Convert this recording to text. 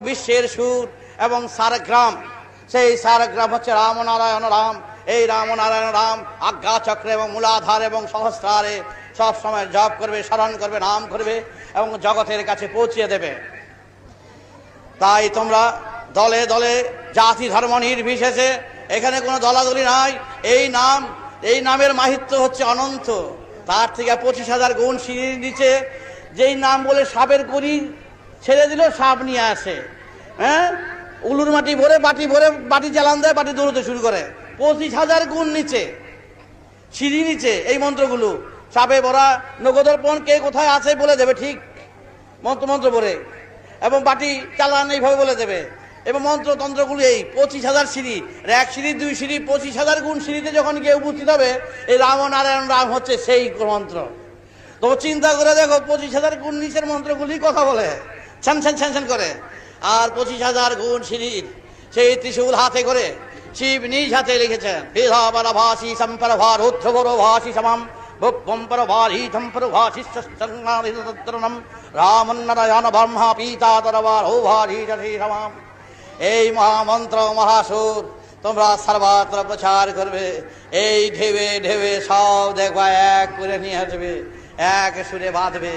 বিশ্বের সুর এবং সারগ্রাম, সেই সারগ্রাম হচ্ছে রামনারায়ণ রাম। এই রামনারায়ণ রাম আজ্ঞা চক্রে এবং মূলাধার এবং সহস্রারে সব সময় জপ করবে, স্মরণ করবে, নাম করবে এবং জগতের কাছে পৌঁছিয়ে দেবে। তাই তোমরা দলে দলে জাতি ধর্ম নির্বিশেষে, এখানে কোনো দলাদলি নাই। এই নামের মাহিত্য হচ্ছে অনন্ত। তার থেকে 25,000 গুণ সিঁড়ির নিচে যেই নাম বলে সাপের করি ছেড়ে দিল, সাপ নিয়ে আসে। উলুর মাটি ভরে বাটি জ্বালান দেয়, বাটি দৌড়তে শুরু করে। 25,000 গুণ নিচে, সিঁড়ি নিচে এই মন্ত্রগুলো। সাপে ভরা নগদর্পণ কে কোথায় আছে বলে দেবে, ঠিক মন্ত্র পড়ে, এবং বাটি চালান এইভাবে বলে দেবে। এবং মন্ত্রতন্ত্রগুলো এই 25,000 সিঁড়ি, এক সিঁড়ি 2 সিঁড়ি 25,000 গুণ সিঁড়িতে যখন গিয়ে উপস্থিত হবে, এই রামনারায়ণ রাম হচ্ছে সেই মন্ত্র। তো চিন্তা করে দেখো, 25,000 গুণ নিচের মন্ত্রগুলি কথা বলে ছ্যান ছ্যান করে। আর 25,000 গুণ সিঁড়ির সেই ত্রিশূল হাতে করে শিব নিজ হাতে লিখেছেন, ভাষী সম্পরভা রুদ্রবর ভাষী সমাম রামনারায়ণ ব্রহ্মা পিতা তরবার ও ভারী সমাম। এই মহামন্ত্র মহাসুর তোমরা সর্বত্র প্রচার করবে। এই ঢেবে ঢেবে সব দেখবা এক করে নিয়ে আসবে, এক সুরে বাঁধবে।